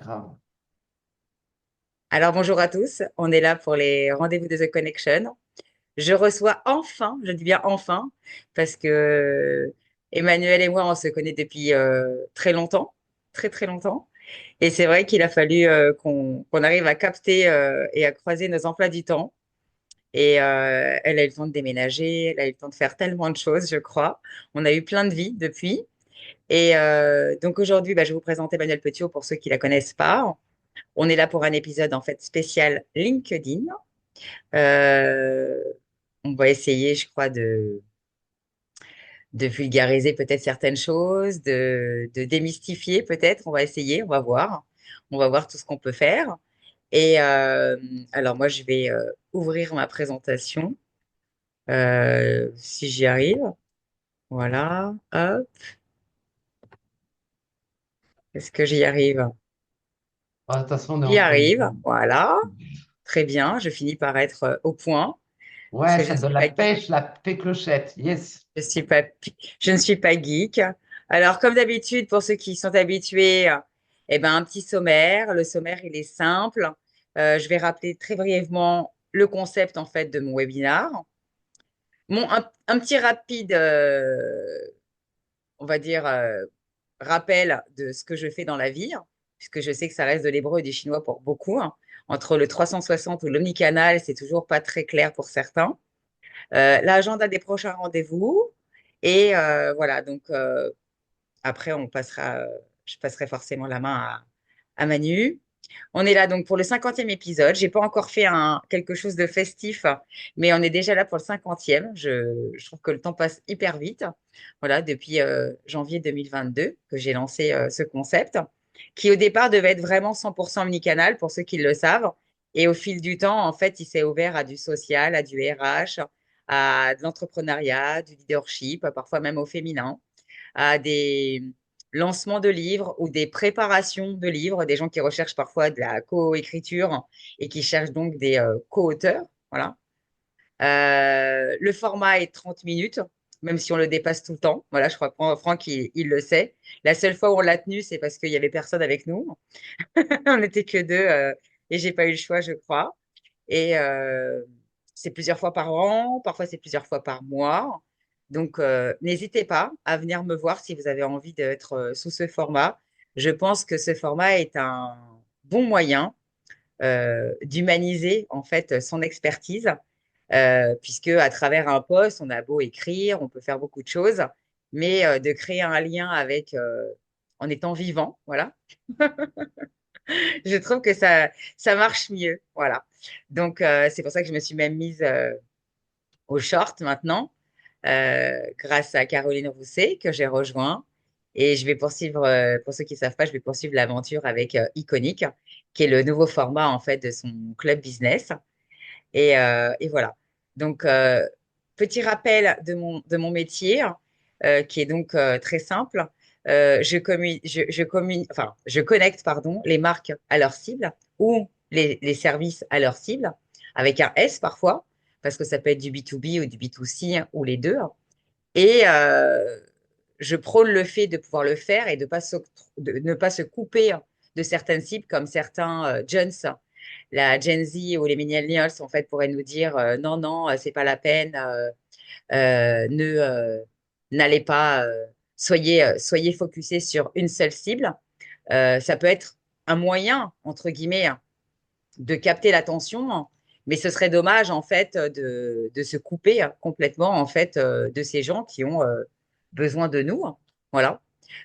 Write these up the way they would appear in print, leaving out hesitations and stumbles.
grave. Alors bonjour à tous, on est là pour les rendez-vous de The Connection. Je reçois enfin, je dis bien enfin, parce que Emmanuel et moi, on se connaît depuis très longtemps, très très longtemps. Et c'est vrai qu'il a fallu qu'on arrive à capter et à croiser nos emplois du temps. Et elle a eu le temps de déménager, elle a eu le temps de faire tellement de choses, je crois. On a eu plein de vies depuis. Et donc aujourd'hui, bah, je vais vous présenter Emmanuel Petiot pour ceux qui la connaissent pas. On est là pour un épisode en fait spécial LinkedIn. Euh, on va essayer, je crois, de vulgariser peut-être certaines choses, de démystifier peut-être. On va essayer, on va voir. On va voir tout ce qu'on peut faire. Et alors moi, je vais ouvrir ma présentation si j'y arrive. Voilà. Hop. Est-ce que j'y arrive? Ah, de toute façon, on est J'y entre nous. arrive. Voilà. Très bien. Je finis par être au point parce Ouais, que je ça ne donne suis la pas geek. pêche, la clochette. Yes. Je ne suis pas geek. Alors, comme d'habitude, pour ceux qui sont habitués, eh ben, un petit sommaire. Le sommaire, il est simple. Je vais rappeler très brièvement le concept, en fait, de mon webinaire. Un petit rapide, on va dire, rappel de ce que je fais dans la vie, hein, puisque je sais que ça reste de l'hébreu et du chinois pour beaucoup, hein. Entre le 360 ou l'omnicanal, c'est toujours pas très clair pour certains. L'agenda des prochains rendez-vous. Et voilà, donc après, je passerai forcément la main à Manu. On est là donc pour le 50e épisode. J'ai pas encore fait quelque chose de festif, mais on est déjà là pour le 50e. Je trouve que le temps passe hyper vite. Voilà, depuis janvier 2022 que j'ai lancé ce concept, qui au départ devait être vraiment 100% omnicanal pour ceux qui le savent. Et au fil du temps, en fait, il s'est ouvert à du social, à du RH, à de l'entrepreneuriat, du leadership, parfois même au féminin, à des lancements de livres ou des préparations de livres, des gens qui recherchent parfois de la co-écriture et qui cherchent donc des co-auteurs. Voilà. Le format est 30 minutes, même si on le dépasse tout le temps. Voilà, je crois que Franck, il le sait. La seule fois où on l'a tenu, c'est parce qu'il y avait personne avec nous. On n'était que deux et j'ai pas eu le choix, je crois. Et c'est plusieurs fois par an, parfois c'est plusieurs fois par mois. Donc, n'hésitez pas à venir me voir si vous avez envie d'être sous ce format. Je pense que ce format est un bon moyen d'humaniser en fait son expertise, puisque à travers un post, on a beau écrire, on peut faire beaucoup de choses, mais de créer un lien avec en étant vivant, voilà. Je trouve que ça marche mieux, voilà. Donc, c'est pour ça que je me suis même mise au short maintenant, grâce à Caroline Rousset, que j'ai rejoint. Et je vais poursuivre, pour ceux qui ne savent pas, je vais poursuivre l'aventure avec Iconic, qui est le nouveau format, en fait, de son club business. Et voilà. Donc, petit rappel de mon métier, qui est donc très simple. Enfin, je connecte, pardon, les marques à leur cible ou les services à leur cible, avec un S parfois, parce que ça peut être du B2B ou du B2C ou les deux. Et je prône le fait de pouvoir le faire et de ne pas se couper de certaines cibles, comme certains jeunes, la Gen Z ou les millennials, en fait, pourraient nous dire non, non, c'est pas la peine, ne n'allez pas, soyez focusés sur une seule cible. Ça peut être un moyen, entre guillemets, hein, de capter l'attention, hein, mais ce serait dommage, en fait, de se couper complètement, en fait, de ces gens qui ont besoin de nous, hein. Voilà.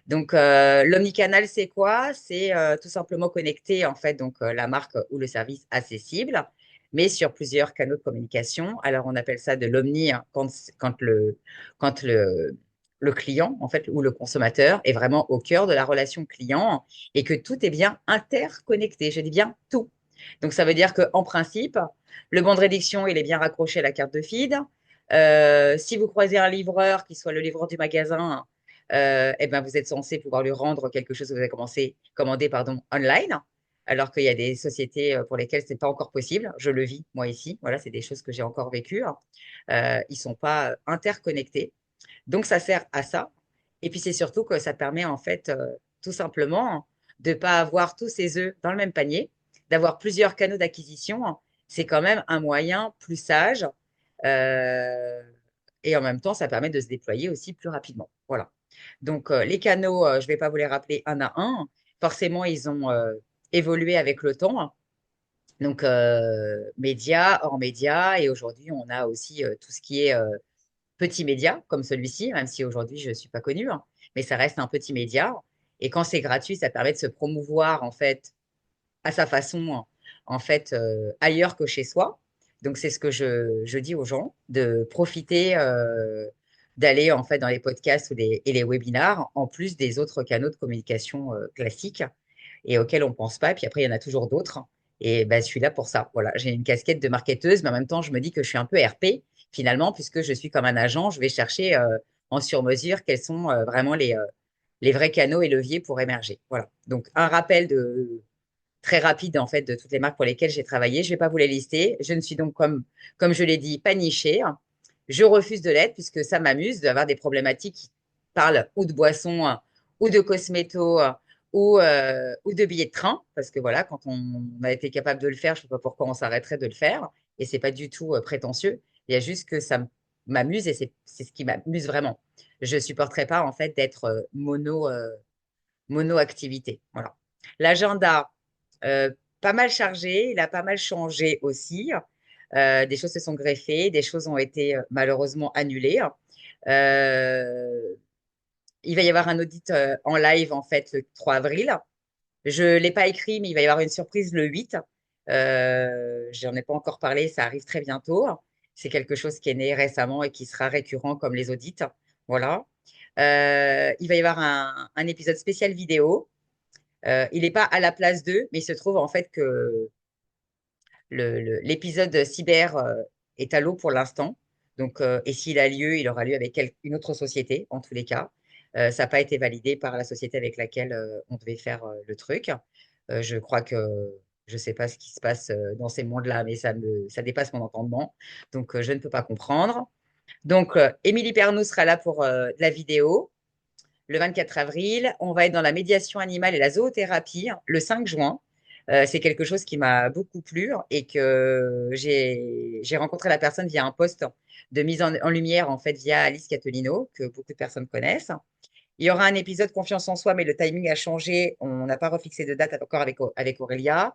Donc, l'omnicanal, c'est quoi? C'est tout simplement connecter, en fait, donc, la marque ou le service à ses cibles, mais sur plusieurs canaux de communication. Alors, on appelle ça de l'omni, hein, quand le client, en fait, ou le consommateur est vraiment au cœur de la relation client et que tout est bien interconnecté. Je dis bien tout. Donc, ça veut dire qu'en principe, le bon de réduction, il est bien raccroché à la carte de feed. Si vous croisez un livreur, qui soit le livreur du magasin, eh ben, vous êtes censé pouvoir lui rendre quelque chose que vous avez commandé pardon, online, alors qu'il y a des sociétés pour lesquelles ce n'est pas encore possible. Je le vis, moi, ici. Voilà, c'est des choses que j'ai encore vécues. Ils ne sont pas interconnectés. Donc, ça sert à ça. Et puis, c'est surtout que ça permet, en fait, tout simplement de ne pas avoir tous ses œufs dans le même panier, d'avoir plusieurs canaux d'acquisition, c'est quand même un moyen plus sage. euh, et en même temps, ça permet de se déployer aussi plus rapidement. Voilà. Donc, les canaux, je ne vais pas vous les rappeler un à un. Forcément, ils ont évolué avec le temps. Donc, médias, hors médias. Et aujourd'hui, on a aussi tout ce qui est petits médias, comme celui-ci, même si aujourd'hui, je ne suis pas connue, hein, mais ça reste un petit média. Et quand c'est gratuit, ça permet de se promouvoir, en fait, à sa façon, en fait, ailleurs que chez soi. Donc, c'est ce que je dis aux gens, de profiter d'aller, en fait, dans les podcasts et les webinars, en plus des autres canaux de communication classiques et auxquels on ne pense pas. Et puis après, il y en a toujours d'autres. Et ben, je suis là pour ça. Voilà, j'ai une casquette de marketeuse, mais en même temps, je me dis que je suis un peu RP, finalement, puisque je suis comme un agent, je vais chercher en sur-mesure quels sont vraiment les vrais canaux et leviers pour émerger. Voilà. Donc, un rappel très rapide en fait de toutes les marques pour lesquelles j'ai travaillé. Je ne vais pas vous les lister. Je ne suis donc comme je l'ai dit, pas nichée. Je refuse de l'être puisque ça m'amuse d'avoir des problématiques qui parlent ou de boissons ou de cosmétos ou de billets de train. Parce que voilà, quand on a été capable de le faire, je ne sais pas pourquoi on s'arrêterait de le faire. Et c'est pas du tout prétentieux. Il y a juste que ça m'amuse et c'est ce qui m'amuse vraiment. Je supporterais pas en fait d'être mono-activité. Voilà. L'agenda, pas mal chargé, il a pas mal changé aussi. Des choses se sont greffées, des choses ont été malheureusement annulées. Euh, il va y avoir un audit en live en fait le 3 avril. Je ne l'ai pas écrit, mais il va y avoir une surprise le 8. J'en ai pas encore parlé, ça arrive très bientôt. C'est quelque chose qui est né récemment et qui sera récurrent comme les audits. Voilà. Il va y avoir un épisode spécial vidéo. Il n'est pas à la place d'eux, mais il se trouve en fait que l'épisode cyber est à l'eau pour l'instant. Donc, et s'il a lieu, il aura lieu avec une autre société, en tous les cas. Ça n'a pas été validé par la société avec laquelle on devait faire le truc. Je crois que je ne sais pas ce qui se passe dans ces mondes-là, mais ça dépasse mon entendement. Donc, je ne peux pas comprendre. Donc, Émilie Pernoud sera là pour de la vidéo le 24 avril. On va être dans la médiation animale et la zoothérapie le 5 juin. C'est quelque chose qui m'a beaucoup plu et que j'ai rencontré la personne via un post de mise en lumière en fait via Alice Catolino que beaucoup de personnes connaissent. Il y aura un épisode confiance en soi, mais le timing a changé. On n'a pas refixé de date encore avec Aurélia.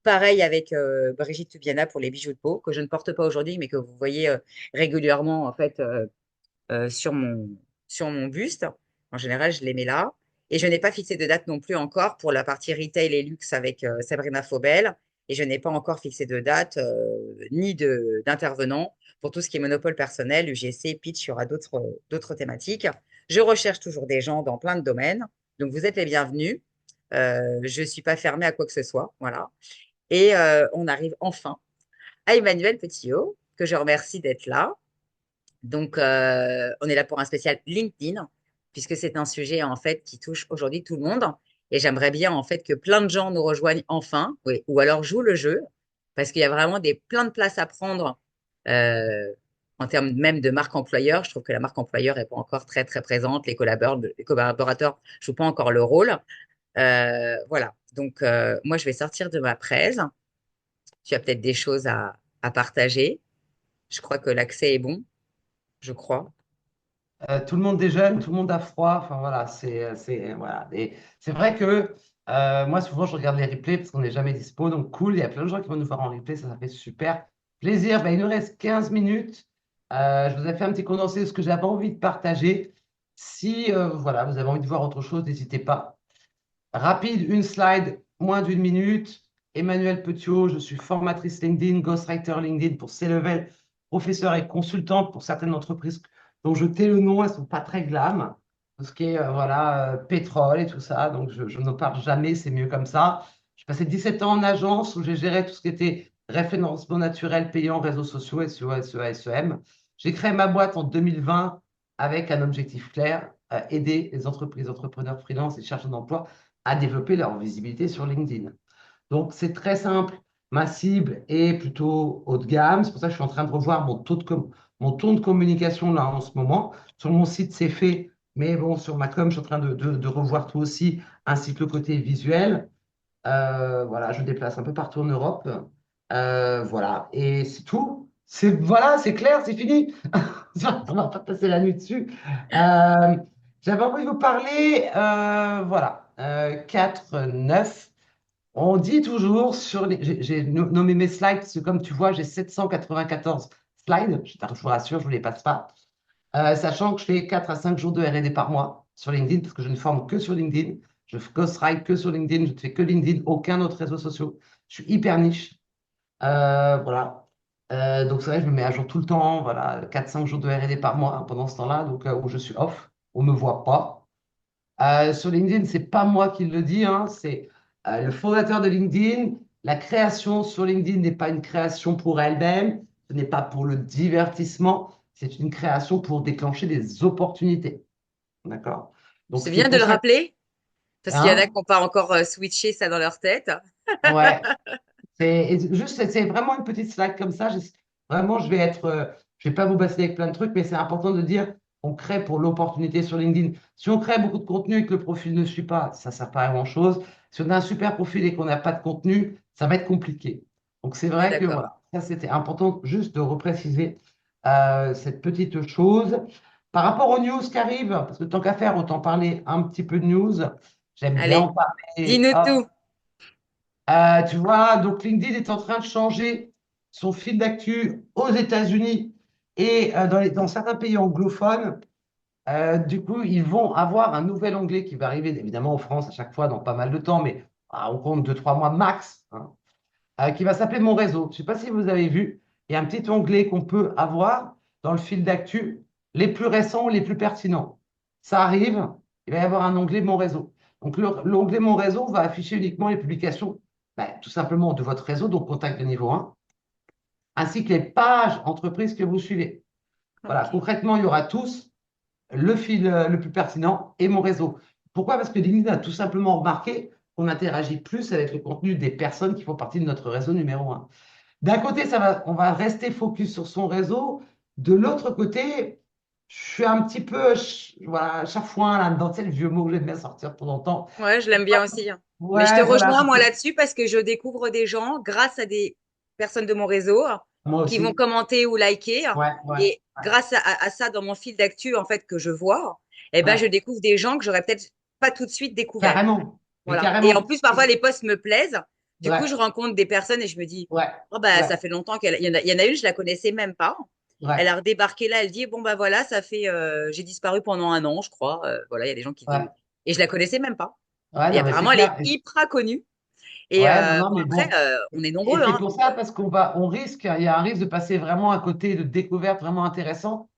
Pareil avec Brigitte Tubiana pour les bijoux de peau que je ne porte pas aujourd'hui, mais que vous voyez régulièrement en fait euh, sur mon, sur mon buste. En général, je les mets là. Et je n'ai pas fixé de date non plus encore pour la partie retail et luxe avec Sabrina Faubel. Et je n'ai pas encore fixé de date ni d'intervenant pour tout ce qui est monopole personnel, UGC, pitch, il y aura d'autres thématiques. Je recherche toujours des gens dans plein de domaines. Donc, vous êtes les bienvenus. Je ne suis pas fermée à quoi que ce soit. Voilà. Et on arrive enfin à Emmanuel Petitot, que je remercie d'être là. Donc, on est là pour un spécial LinkedIn, puisque c'est un sujet en fait qui touche aujourd'hui tout le monde. Et j'aimerais bien en fait que plein de gens nous rejoignent enfin, oui, ou alors jouent le jeu, parce qu'il y a vraiment plein de places à prendre euh, en termes même de marque employeur. Je trouve que la marque employeur n'est pas encore très très présente. Les collaborateurs ne jouent pas encore le rôle. Voilà. Donc, moi, je vais sortir de ma presse. Tu as peut-être des choses à partager. Je crois que l'accès est bon, je crois. Tout le monde déjeune, tout le monde a froid. Enfin voilà, voilà. Et c'est vrai que moi, souvent, je regarde les replays parce qu'on n'est jamais dispo. Donc, cool. Il y a plein de gens qui vont nous voir en replay. Ça fait super plaisir. Ben, il nous reste 15 minutes. Je vous ai fait un petit condensé de ce que j'avais envie de partager. Si voilà, vous avez envie de voir autre chose, n'hésitez pas. Rapide, une slide, moins d'une minute. Emmanuel Petiot, je suis formatrice LinkedIn, ghostwriter LinkedIn pour C-Level, professeur et consultante pour certaines entreprises dont je tais le nom, elles ne sont pas très glam. Tout ce qui est voilà, pétrole et tout ça, donc je n'en parle jamais, c'est mieux comme ça. J'ai passé 17 ans en agence où j'ai géré tout ce qui était référencement naturel, payant, réseaux sociaux, SEO, SEA, SEM. J'ai créé ma boîte en 2020 avec un objectif clair, aider les entreprises, entrepreneurs, freelance et chercheurs d'emploi à développer leur visibilité sur LinkedIn. Donc, c'est très simple. Ma cible est plutôt haut de gamme. C'est pour ça que je suis en train de revoir mon ton de communication là en ce moment. Sur mon site, c'est fait, Mais bon, sur ma com, je suis en train de revoir tout aussi, ainsi que le côté visuel. Voilà, je déplace un peu partout en Europe. Voilà, et c'est tout. Voilà, c'est clair, c'est fini. On va pas passer la nuit dessus. Euh, J'avais envie de vous parler, voilà, 4, 9. On dit toujours sur les. J'ai nommé mes slides, parce que comme tu vois, j'ai 794 slides. Je vous rassure, je ne vous les passe pas. Sachant que je fais 4 à 5 jours de R&D par mois sur LinkedIn, parce que je ne forme que sur LinkedIn. Je ghostwrite que sur LinkedIn. Je ne fais que LinkedIn, aucun autre réseau social. Je suis hyper niche. Voilà. Donc, c'est vrai, je me mets à jour tout le temps. Voilà, 4 5 jours de R&D par mois, hein, pendant ce temps-là, donc où je suis off. On ne me voit pas. Sur LinkedIn, c'est pas moi qui le dis, hein, c'est le fondateur de LinkedIn. La création sur LinkedIn n'est pas une création pour elle-même, ce n'est pas pour le divertissement, c'est une création pour déclencher des opportunités. D'accord? Donc, C'est c'est bien de pour le ça, rappeler, parce qu'il y en a qui hein, n'ont pas encore switché ça dans leur tête. ouais, c'est vraiment une petite slide comme ça. Vraiment, je vais pas vous bassiner avec plein de trucs, mais c'est important de dire on crée pour l'opportunité sur LinkedIn. Si on crée beaucoup de contenu et que le profil ne suit pas, ça ne sert pas à grand-chose. Si on a un super profil et qu'on n'a pas de contenu, ça va être compliqué. Donc, c'est Je suis vrai que d'accord. voilà, ça c'était important juste de repréciser cette petite chose. Par rapport aux news qui arrivent, parce que tant qu'à faire, autant parler un petit peu de news. J'aime bien en Allez, parler. dis-nous Hop. tout. Tu vois, donc LinkedIn est en train de changer son fil d'actu aux États-Unis et dans certains pays anglophones. Du coup, ils vont avoir un nouvel onglet qui va arriver, évidemment, en France à chaque fois dans pas mal de temps, mais on compte 2 3 mois max, hein, qui va s'appeler Mon réseau. Je ne sais pas si vous avez vu, il y a un petit onglet qu'on peut avoir dans le fil d'actu, les plus récents ou les plus pertinents. Ça arrive, il va y avoir un onglet Mon réseau. Donc, l'onglet Mon réseau va afficher uniquement les publications, tout simplement de votre réseau, donc contact de niveau 1, ainsi que les pages entreprises que vous suivez. Voilà, Ok. concrètement, il y aura tous le fil le plus pertinent et mon réseau. Pourquoi? Parce que LinkedIn a tout simplement remarqué qu'on interagit plus avec le contenu des personnes qui font partie de notre réseau numéro 1. D'un côté, on va rester focus sur son réseau. De l'autre côté, je suis un petit peu voilà, chafouin là-dedans, tu sais, le vieux mot que j'aime bien sortir de temps en temps. Ouais, je l'aime bien aussi, hein. Mais je te Ouais, voilà, rejoins, moi, là-dessus, parce que je découvre des gens grâce à des personnes de mon réseau moi qui vont aussi. commenter ou liker. Ouais, ouais, Et ouais, grâce à ça, dans mon fil d'actu, en fait, que je vois, eh ben, je ouais. découvre des gens que j'aurais peut-être pas tout de suite découvert. Carrément. Mais Voilà. Et en carrément. plus, parfois, les posts me plaisent. Du coup, je Ouais, rencontre des personnes et je me dis, ouais, oh, bah, ouais, ça fait longtemps il y en a une, je la connaissais même pas. Elle ouais, a redébarqué là, elle dit, bon, bah voilà, ça fait, j'ai disparu pendant un an, je crois. Voilà, il y a des gens qui disent, ouais. et je la connaissais même pas. Ouais, Et non, mais c'est apparemment, elle est clair. hyper connue. Et Ouais, non, non, bon, mais après, bon. on est Et nombreux, c'est hein, pour donc ça, parce on risque, il y a un risque de passer vraiment à côté de découvertes vraiment intéressantes.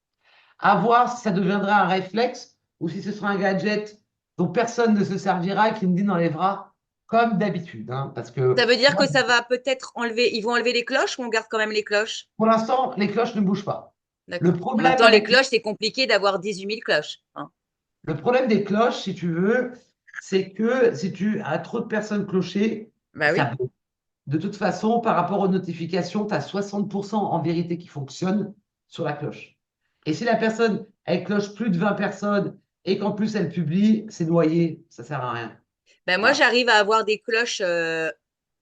À voir si ça deviendra un réflexe ou si ce sera un gadget dont personne ne se servira et qui me dit enlèvera comme d'habitude, hein, parce que ça veut dire moi, que ça va peut-être enlever, ils vont enlever les cloches ou on garde quand même les cloches? pour l'instant, les cloches ne bougent pas. Le D'accord. En même problème temps, les avec cloches, c'est compliqué d'avoir 18 000 cloches, hein. le problème des cloches, si tu veux, c'est que si tu as trop de personnes clochées, Bah ça oui. bloque. De toute façon, par rapport aux notifications, tu as 60% en vérité qui fonctionnent sur la cloche. Et si la personne, elle cloche plus de 20 personnes et qu'en plus elle publie, c'est noyé, ça sert à rien. Ben moi, Voilà. j'arrive à avoir des cloches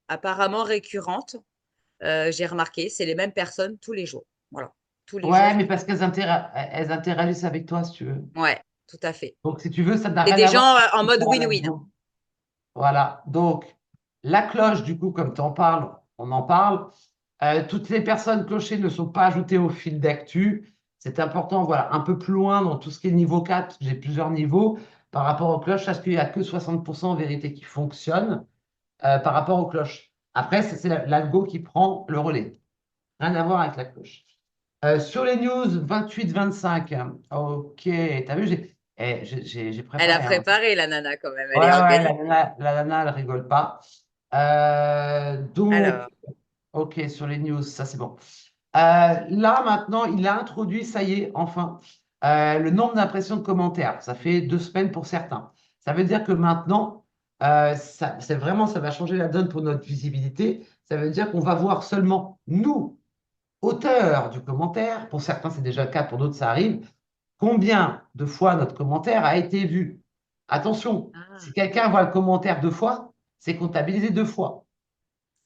apparemment récurrentes. J'ai remarqué, c'est les mêmes personnes tous les jours. Voilà, tous les jours. Ouais, mais parce elles interagissent avec toi, si tu veux. Ouais, tout à fait. Donc, si tu veux, ça n'a C'est rien des à voir gens avec en qui tu mode as la win-win. vie. Voilà. Donc, la cloche, du coup, comme tu en parles, on en parle. Toutes les personnes clochées ne sont pas ajoutées au fil d'actu. C'est important, voilà, un peu plus loin dans tout ce qui est niveau 4, j'ai plusieurs niveaux. Par rapport aux cloches, parce qu'il n'y a que 60% en vérité qui fonctionnent par rapport aux cloches. Après, c'est l'algo qui prend le relais. Rien à voir avec la cloche. Sur les news 28-25, ok, t'as vu, j'ai Elle a préparé, hein. préparé la nana quand même, elle Ouais, est ouais, organisée. la nana, elle rigole pas. Donc, Alors, ok, sur les news, ça c'est bon. Là, maintenant, il a introduit, ça y est, enfin, le nombre d'impressions de commentaires. Ça fait 2 semaines pour certains. Ça veut dire que maintenant, c'est vraiment, ça va changer la donne pour notre visibilité. Ça veut dire qu'on va voir seulement nous, auteurs du commentaire. Pour certains, c'est déjà le cas, pour d'autres, ça arrive. combien de fois notre commentaire a été vu. Attention, Ah, si quelqu'un voit le commentaire 2 fois, c'est comptabilisé 2 fois.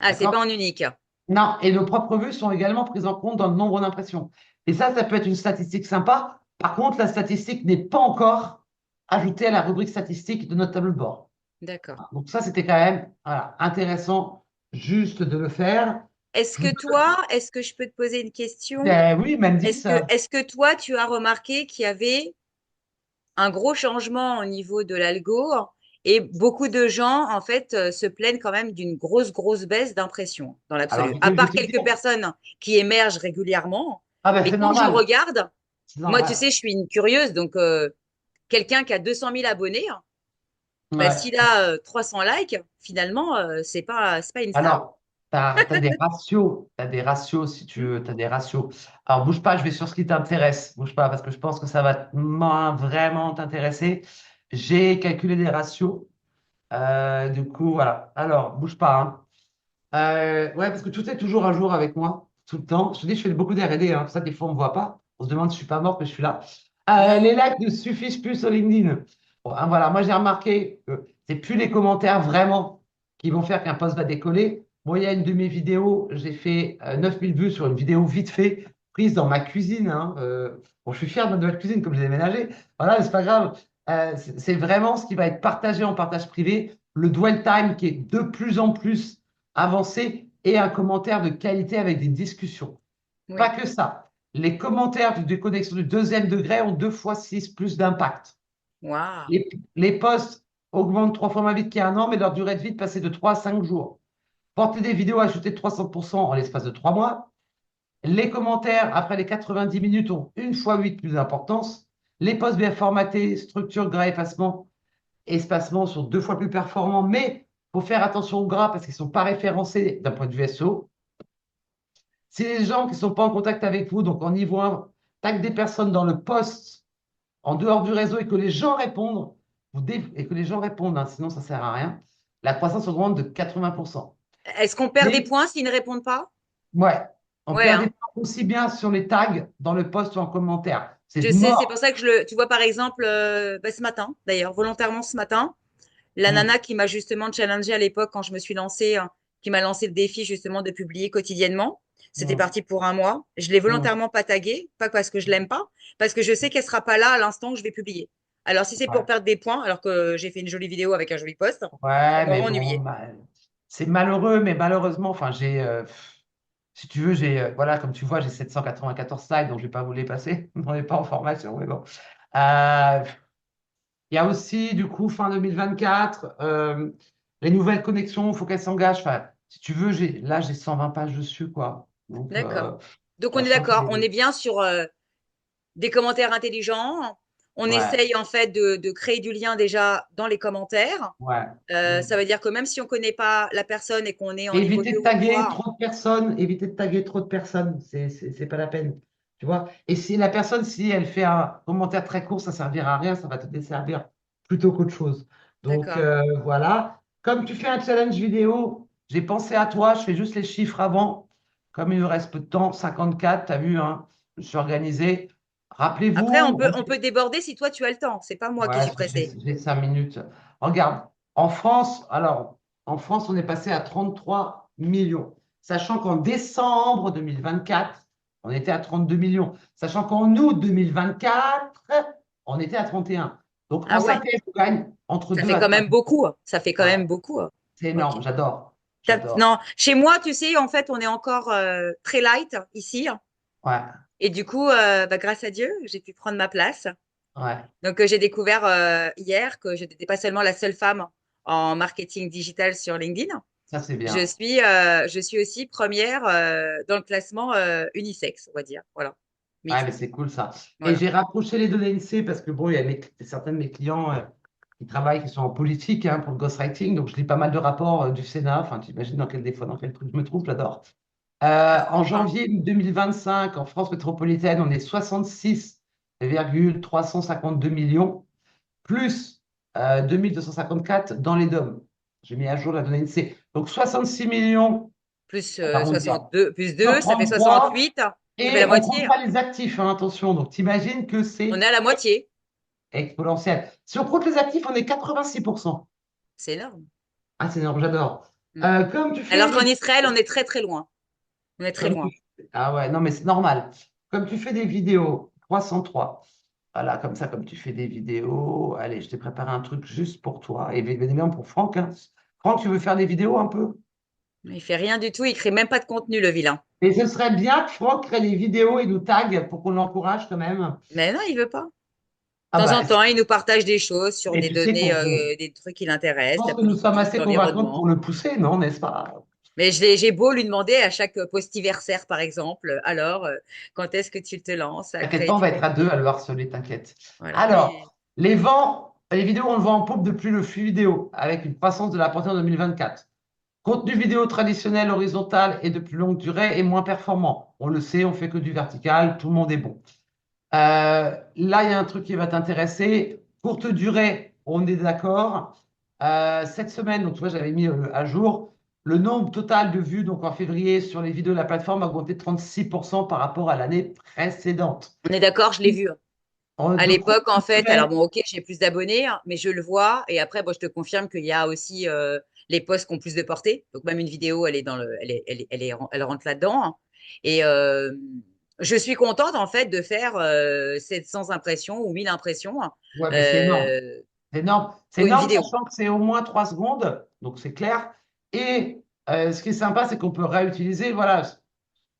ah, c'est D'accord? pas en unique. Non, et nos propres vues sont également prises en compte dans le nombre d'impressions. Et ça peut être une statistique sympa. Par contre, la statistique n'est pas encore ajoutée à la rubrique statistique de notre tableau de bord. D'accord. Donc ça, c'était quand même voilà, intéressant juste de le faire. Je- Est-ce que je peux te poser une question? Ben oui, Mendy, Est-ce que toi, tu as remarqué qu'il y avait un gros changement au niveau de l'algo et beaucoup de gens, en fait, se plaignent quand même d'une grosse baisse d'impression dans alors l'absolu. À je vais part te quelques dire, personnes qui émergent régulièrement. ah ben Mais c'est quand je normal, regarde, c'est moi, tu normal. sais, je suis une curieuse, donc quelqu'un qui a 200 000 abonnés, bah, Ouais. s'il a 300 likes, finalement, c'est pas une star. Alors, tu as des ratios, tu des ratios si tu Hmm. veux, tu as des ratios. Alors, bouge pas, je vais sur ce qui t'intéresse. Bouge pas, parce que je pense que ça va vraiment t'intéresser. J'ai calculé des ratios. Du coup, voilà. Alors, bouge pas, hein. Ouais, parce que tout est toujours à jour avec moi, tout le temps. Je te dis, je fais beaucoup d'R&D, hein. Pour ça, des fois, on ne me voit pas. On se demande si je suis pas mort, que je suis là. Les likes ne suffisent plus sur LinkedIn. Bon, hein, voilà, moi, j'ai remarqué que c'est plus les commentaires vraiment qui vont faire qu'un post va décoller. Moi, il y a une de mes vidéos, j'ai fait 9000 vues sur une vidéo vite fait, prise dans ma cuisine, hein. Bon, je suis fier de ma nouvelle cuisine, comme j'ai déménagé. Voilà, mais c'est pas grave. C'est vraiment ce qui va être partagé en partage privé. Le dwell time qui est de plus en plus avancé et un commentaire de qualité avec des discussions. Pas Oui. que ça. Les commentaires de déconnexion du deuxième degré ont 2 fois 6 plus d'impact. Waouh. Les posts augmentent 3 fois moins vite qu'il y a un an, mais leur durée de vie passée de 3 à 5 jours. Porter des vidéos ajoutées de 300% en l'espace de 3 mois. Les commentaires après les 90 minutes ont 1 fois 8 plus d'importance. Les posts bien formatés, structure, gras, espacement sont 2 fois plus performants, mais il faut faire attention au gras parce qu'ils ne sont pas référencés d'un point de vue SEO. Si les gens qui ne sont pas en contact avec vous, donc en niveau 1, taguent des personnes dans le post en dehors du réseau et que les gens répondent, et que les gens répondent, hein, sinon ça ne sert à rien, la croissance augmente de 80%. Est-ce qu'on perd des Mais points s'ils ne répondent pas? ouais, on Ouais, perd des hein. points aussi bien sur les tags dans le post ou en commentaire. C'est Je sais, c'est pour mort. ça que tu vois, par exemple, bah, ce matin, d'ailleurs, volontairement ce matin, la Hmm. nana qui m'a justement challengée à l'époque quand je me suis lancée, hein, qui m'a lancé le défi justement de publier quotidiennement. C'était Hmm. parti pour un mois. Je l'ai Hmm. volontairement pas taguée, pas parce que je l'aime pas, parce que je sais qu'elle sera pas là à l'instant où je vais publier. Alors si c'est pour Ouais. perdre des points, alors que j'ai fait une jolie vidéo avec un joli post, ça Ouais, va mais bon, m'ennuyer. c'est malheureux, mais malheureusement, enfin, si tu veux, voilà, comme tu vois, j'ai 794 slides, donc je ne vais pas vous les passer. On n'est pas en formation, mais bon. Euh, Il y a aussi, du coup, fin 2024, les nouvelles connexions, il faut qu'elles s'engagent. Enfin, si tu veux, là, j'ai 120 pages dessus, quoi. Donc, D'accord. Donc on est je crois que d'accord, on est bien sur des commentaires intelligents. On ouais, essaye en fait de créer du lien déjà dans les commentaires. ouais. Mm. Ça veut dire que même si on ne connaît pas la personne et qu'on est en niveau Éviter 2 de ou taguer 3, trop de personnes, éviter de taguer trop de personnes, c'est pas la peine. Tu vois? Et si la personne, si elle fait un commentaire très court, ça servira à rien, ça va te desservir plutôt qu'autre chose. Donc, d'accord. voilà. Comme tu fais un challenge vidéo, j'ai pensé à toi, je fais juste les chiffres avant. Comme il nous reste peu de temps, 54, tu as vu, hein, je suis organisé. Après, Rappelez-vous, on peut déborder si toi tu as le temps. C'est pas moi qui ouais, suis pressée. j'ai 5 minutes. Regarde, en France, alors, en France, on est passé à 33 millions. Sachant qu'en décembre 2024, on était à 32 millions. Sachant qu'en août 2024, on était à 31. Donc, en Ah ouais, synthèse, on gagne entre ça 2 fait à quand 3. même beaucoup, hein. Ça fait quand Ouais, même beaucoup, hein. c'est Ok. énorme, j'adore. J'adore. Non, chez moi, tu sais, en fait, on est encore très light ici. Ouais, Et du coup, bah, grâce à Dieu, j'ai pu prendre ma place. ouais, Donc, j'ai découvert hier que je n'étais pas seulement la seule femme en marketing digital sur LinkedIn. ça c'est bien. Je suis aussi première dans le classement unisexe, on va dire. Voilà. Ouais, mais Mixte. c'est cool ça. Et Voilà. j'ai rapproché les données INSEE parce que bon, il y a certains de mes clients qui travaillent, qui sont en politique hein, pour le ghostwriting. Donc, je lis pas mal de rapports du Sénat. Enfin, tu imagines dans quel, des fois, dans quel truc je me trouve, j'adore. Ah, c'est En sympa. janvier 2025, en France métropolitaine, on est 66,352 millions, plus 2254 dans les DOM. J'ai mis à jour la donnée INSEE. Donc, 66 millions Plus on va arrondir. 62, plus 2, ça fait 133, 68. Ça fait la Et on compte moitié. pas les actifs, hein, attention. Donc, t'imagines que On c'est est à la moitié. exponentiel. Si on compte les actifs, on est 86%. C'est énorme. Ah, c'est énorme, j'adore. Mm. Comme tu fais Alors qu'en les... Israël, on est très très loin. On est très Comme loin. Ah ouais, non, mais c'est normal. Comme tu fais des vidéos, 303. Voilà, comme ça, comme tu fais des vidéos. Allez, je t'ai préparé un truc juste pour toi. Et bien évidemment pour Franck, hein. Franck, tu veux faire des vidéos un peu? Il fait rien du tout. Il crée même pas de contenu, le vilain. Et ce serait bien que Franck crée des vidéos et nous tag pour qu'on l'encourage quand même. Mais non, il veut pas. Ah De temps bah, en temps, il nous partage des choses sur mais des tu sais données, je des trucs qui l'intéressent, pense la que nous sommes politique, assez convaincants l'environnement. pour le pousser, non, n'est-ce pas? Mais j'ai beau lui demander à chaque postiversaire, par exemple, alors, quand est-ce que tu te lances à T'inquiète créer pas, on du va être à deux contenu? à le harceler, t'inquiète. Voilà. Alors, les vidéos, on le voit en poupe depuis le flux vidéo, avec une croissance de la portée en 2024. Contenu vidéo traditionnel, horizontal et de plus longue durée est moins performant. On le sait, on fait que du vertical, tout le monde est bon. Là, il y a un truc qui va t'intéresser. Courte durée, on est d'accord. Cette semaine, donc tu vois, j'avais mis à jour le nombre total de vues donc en février sur les vidéos de la plateforme a augmenté de 36% par rapport à l'année précédente. On est d'accord, je l'ai vu. À De courte l'époque, en fait, alors durée, bon, ok, j'ai plus d'abonnés, hein, mais je le vois. Et après, bon, je te confirme qu'il y a aussi les posts qui ont plus de portée. Donc même une vidéo, elle est dans le, elle rentre là-dedans, hein. Et je suis contente en fait de faire 700 impressions ou 1000 impressions, hein, ouais, mais c'est énorme. euh, C'est énorme. C'est pour une énorme, vidéo. sachant que c'est au moins 3 secondes, donc c'est clair. Et ce qui est sympa, c'est qu'on peut réutiliser, voilà,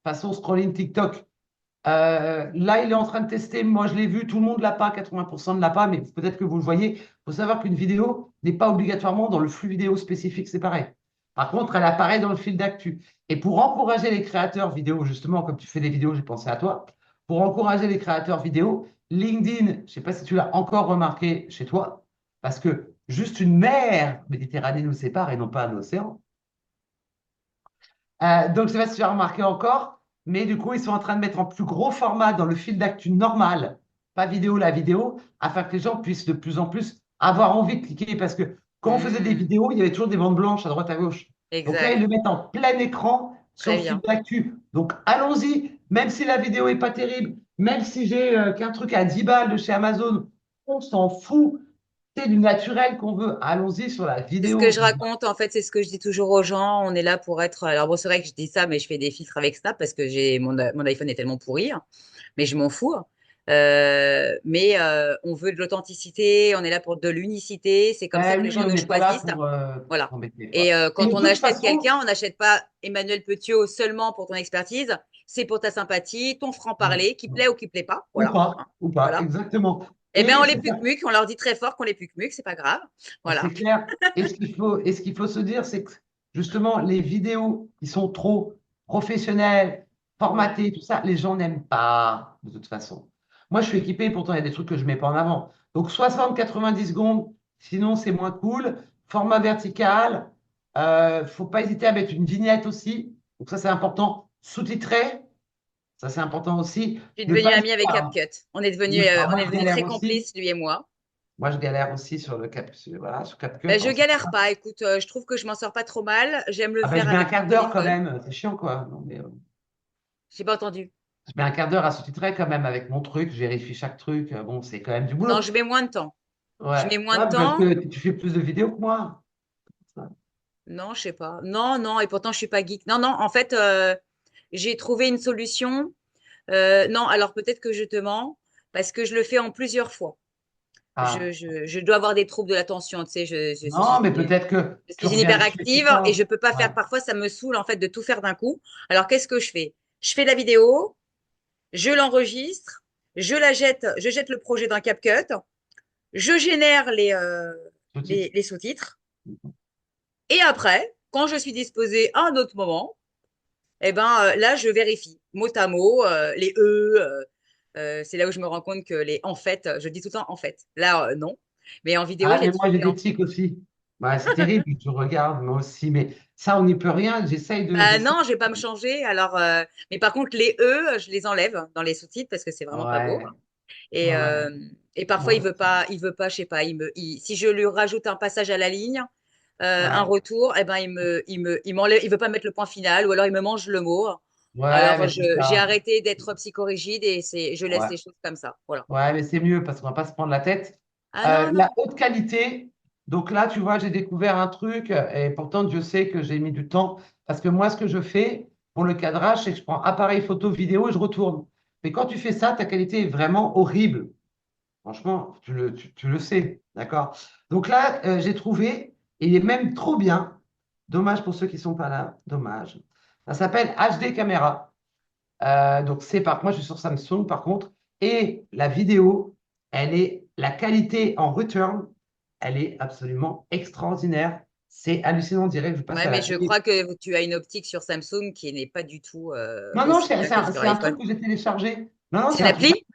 façon scrolling TikTok. Là, il est en train de tester. Moi, je l'ai vu. Tout le monde l'a pas. 80% ne l'a pas, mais peut-être que vous le voyez. Il faut savoir qu'une vidéo n'est pas obligatoirement dans le flux vidéo spécifique séparé. Par contre, elle apparaît dans le fil d'actu. Et pour encourager les créateurs vidéo, justement, comme tu fais des vidéos, j'ai pensé à toi. Pour encourager les créateurs vidéo, LinkedIn, je ne sais pas si tu l'as encore remarqué chez toi, parce que juste une mer Méditerranée nous sépare et non pas un océan. Donc, je ne sais pas si tu as remarqué encore, mais du coup, ils sont en train de mettre en plus gros format dans le fil d'actu normal, pas vidéo, la vidéo, afin que les gens puissent de plus en plus avoir envie de cliquer. Parce que quand on faisait des Hmm, vidéos, il y avait toujours des bandes blanches à droite à gauche. Donc là, ils exact. le mettent en plein écran sur Très le fil bien. d'actu. Donc allons-y, même si la vidéo est pas terrible, même si j'ai qu'un truc à 10 balles de chez Amazon, on s'en fout. C'est du naturel qu'on veut. Allons-y sur la C'est ce que vidéo. je raconte, en fait, c'est ce que je dis toujours aux gens. On est là pour être. Alors, bon, c'est vrai que je dis ça, mais je fais des filtres avec Snap parce que mon iPhone est tellement pourri, hein, mais je m'en fous, hein. Mais on veut de l'authenticité, on est là pour de l'unicité. C'est comme ça que les Oui, gens on nous n'est pas là choisissent. pour Voilà. s'embêter, Et quoi. Et quand de on toute achète façon, quelqu'un, on n'achète pas Emmanuel Petiot seulement pour ton expertise. C'est pour ta sympathie, ton franc-parler, qui plaît ou qui plaît pas. Voilà. Hein. ou pas, Voilà. exactement. Eh bien, on Et les c'est ça, puc-muc, on leur dit très fort qu'on les puc-muc, c'est pas grave. Voilà. c'est clair. Et ce qu'il faut se dire, c'est que justement, les vidéos qui sont trop professionnelles, Mm. formatées, tout ça, les gens n'aiment pas, de toute façon. Moi, je suis équipé, pourtant, il y a des trucs que je ne mets pas en avant. Donc, 60-90 secondes, sinon, c'est moins cool. Format vertical, faut pas hésiter à mettre une vignette aussi. Donc, ça, c'est important. Sous-titré, ça, c'est important aussi. Je suis Ne devenue pas amie hésiter avec à... CapCut. On Moi, est je devenus galère très aussi. complices, lui et moi. Moi, je galère aussi sur voilà, sur CapCut. Ben, je Alors, galère pas. Écoute, je trouve que je m'en sors pas trop mal. J'aime le ah ben, faire je mets un avec mon quart d'heure quand téléphone. même. C'est chiant, quoi. Non, mais, J'ai pas entendu. je mets un quart d'heure à sous-titrer quand même avec mon truc. Je vérifie chaque truc. Bon, c'est quand même du Non, boulot. je mets moins de temps. Je Ouais. mets moins de Ouais, parce temps. que tu fais plus de vidéos que moi. Non, je sais pas. Non, non, et pourtant je suis pas geek. Non, non, en fait, j'ai trouvé une solution. Non, alors peut-être que je te mens, parce que je le fais en plusieurs fois. Ah. Je dois avoir des troubles de l'attention, tu sais, Non, mais peut-être que je tu suis une reviens dessus à chaque hyperactive et je fois. peux pas Ouais. faire, parfois ça me saoule en fait de tout faire d'un coup. Alors qu'est-ce que je fais? Je fais la vidéo, je l'enregistre, je jette le projet dans CapCut, je génère Sous-titres. les sous-titres et après, quand je suis disposée à un autre moment, eh ben là je vérifie mot à mot les c'est là où je me rends compte que les en fait, je dis tout le temps en fait. Là non, mais en vidéo Ah, j'ai mais moi, toujours j'ai les des en fait. tics aussi. Ouais, c'est terrible. Je regarde, moi aussi. Mais ça, on n'y peut rien. Bah non, je vais pas me changer. Alors, mais par contre, les E, je les enlève dans les sous-titres parce que c'est vraiment pas beau. Ouais. Et, Ouais. euh, et parfois, Ouais. il veut pas, je sais pas. Si je lui rajoute un passage à la ligne, un Ouais. retour, eh ben, il m'enlève, il veut pas mettre le point final ou alors il me mange le mot. Ouais, Alors, mais c'est j'ai ça. arrêté d'être psychorigide et je laisse Ouais. les choses comme ça. Voilà. Ouais, mais c'est mieux parce qu'on va pas se prendre la tête. Ah non, La non. haute qualité, donc là, tu vois, j'ai découvert un truc et pourtant, Dieu sait que j'ai mis du temps parce que moi, ce que je fais pour le cadrage, c'est que je prends appareil photo, vidéo et je retourne. Mais quand tu fais ça, ta qualité est vraiment horrible. Franchement, tu le sais, d'accord? Donc là, j'ai trouvé, et il est même trop bien. Dommage pour ceux qui sont pas là, dommage. Ça s'appelle HD Camera. Donc moi je suis sur Samsung par contre, et la vidéo, la qualité en return, elle est absolument extraordinaire. C'est hallucinant, on dirait que je passe Ouais, à la mais je télé. crois que tu as une optique sur Samsung qui n'est pas du tout Non, non, aussi bien que sur c'est un truc iPhone. que j'ai téléchargé. Non, non, C'est c'est une un truc. appli?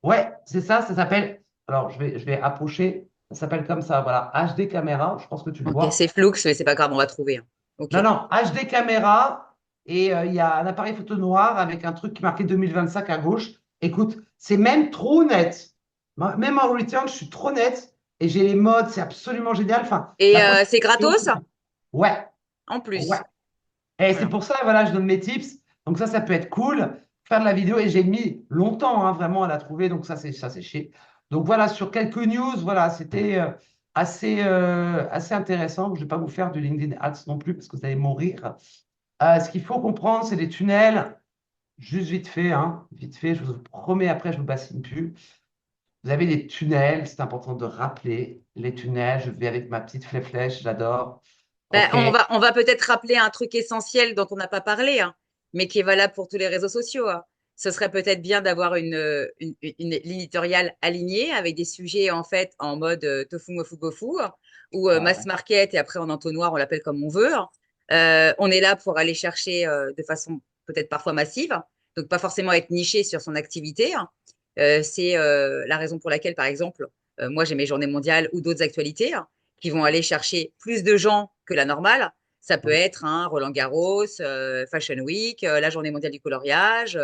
Ouais, c'est ça, ça s'appelle. Alors je vais approcher. Ça s'appelle comme ça, voilà, HD caméra. Je pense que tu le Ok, vois. c'est flou, mais c'est pas grave, on va trouver, hein. Ok. Non, non, HD caméra et il y a un appareil photo noir avec un truc qui marqué 2025 à gauche. Écoute, c'est même trop net. Même en return, je suis trop net et j'ai les modes, c'est absolument génial. Enfin, Et la post c'est gratos ouais, en ouais. plus. Et c'est Voilà. pour ça, voilà, je donne mes tips. Donc ça peut être cool. Faire de la vidéo et j'ai mis longtemps hein, vraiment à la trouver. Donc ça, c'est chier. Donc voilà, sur quelques news, voilà, c'était assez intéressant. Je ne vais pas vous faire du LinkedIn Ads non plus parce que vous allez mourir. Ce qu'il faut comprendre, c'est les tunnels. Juste vite fait, je vous promets, après, je ne vous bassine plus. Vous avez les tunnels, c'est important de rappeler les tunnels. Je vais avec ma petite flèche, j'adore. Ben, OK. on va peut-être rappeler un truc essentiel dont on n'a pas parlé, hein, mais qui est valable pour tous les réseaux sociaux, hein. Ce serait peut-être bien d'avoir une ligne éditoriale alignée avec des sujets en fait en mode tofu mofu bofu ou mass Ouais. market et après en entonnoir, on l'appelle comme on veut. On est là pour aller chercher de façon peut-être parfois massive, donc pas forcément être niché sur son activité, hein. C'est la raison pour laquelle, par exemple, moi j'ai mes journées mondiales ou d'autres actualités, hein, qui vont aller chercher plus de gens que la normale. Ça peut être un Roland-Garros, Fashion Week, la Journée mondiale du coloriage,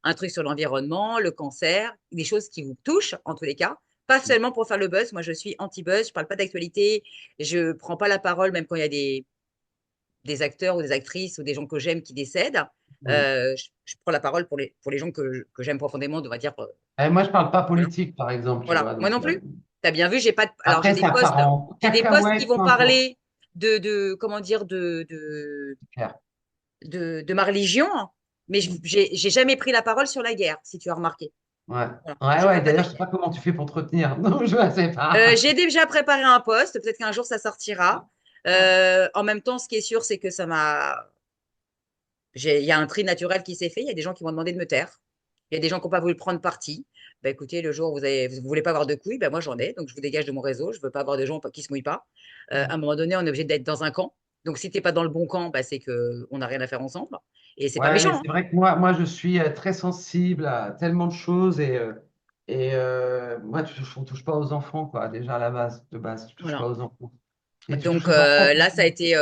un truc sur l'environnement, le cancer, des choses qui vous touchent en tous les cas. Pas seulement pour faire le buzz. Moi, je suis anti-buzz. Je parle pas d'actualité. Je prends pas la parole, même quand il y a des acteurs ou des actrices ou des gens que j'aime qui décèdent. Mm. Je prends la parole pour les gens que j'aime profondément, on va dire. Moi, je parle pas Voilà. politique, par exemple, tu Voilà. vois. Moi Donc, non plus. Tu as bien vu, j'ai pas alors après, ça part en j'ai des posts qui cacahuète, vont peu importe. parler comment dire, C'est clair. de ma religion, hein, mais j'ai jamais pris la parole sur la guerre, si tu as remarqué. Ouais. Voilà. Ouais, Je ouais. parle pas de D'ailleurs, la je sais guerre. pas comment tu fais pour te retenir. Non, je sais pas. J'ai déjà préparé un post, peut-être qu'un jour ça sortira. Ouais. En même temps, ce qui est sûr, c'est que il y a un tri naturel qui s'est fait. Il y a des gens qui m'ont demandé de me taire. Il y a des gens qui n'ont pas voulu prendre parti. Bah, écoutez, le jour où vous voulez pas avoir de couilles, bah, moi j'en ai, donc je vous dégage de mon réseau. Je veux pas avoir de gens qui se mouillent pas. À un moment donné, on est obligé d'être dans un camp. Donc si t'es pas dans le bon camp, bah, c'est que on n'a rien à faire ensemble. Et c'est pas Ouais, mais méchant, hein. c'est vrai que moi, je suis très sensible à tellement de choses moi, on touche pas aux enfants, quoi. Déjà à la base, de base, tu touches pas Voilà. aux enfants. Et tu touches Donc aux enfants. là, ça a été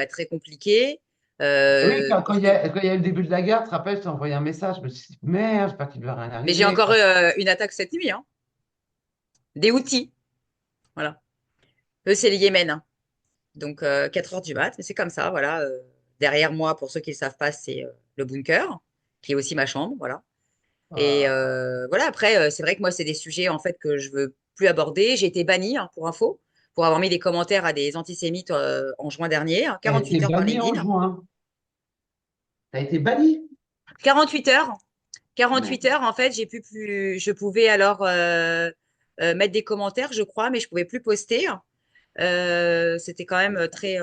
très compliqué. Oui, Parce que quand il y a eu le début de la guerre, tu te rappelles, je t'ai envoyé un message. Je me suis dit, merde, j'espère qu'il ne va rien mais j'ai arriver, encore quoi. eu une attaque cette nuit, hein. Des outils. Voilà. Eux, c'est le Yémen, hein. Donc 4 heures du mat, mais c'est comme ça, voilà. Derrière moi, pour ceux qui ne le savent pas, c'est le bunker, qui est aussi ma chambre, voilà. Et Ah, voilà, après, c'est vrai que moi, c'est des sujets en fait que je veux plus aborder. J'ai été bannie, hein, pour info, pour avoir mis des commentaires à des antisémites en juin dernier, hein, t'as été 48 heures par banni en LinkedIn. juin. T'as été banni. 48 heures. 48 Merde. heures, en fait, je pouvais alors mettre des commentaires, je crois, mais je pouvais plus poster. C'était quand même très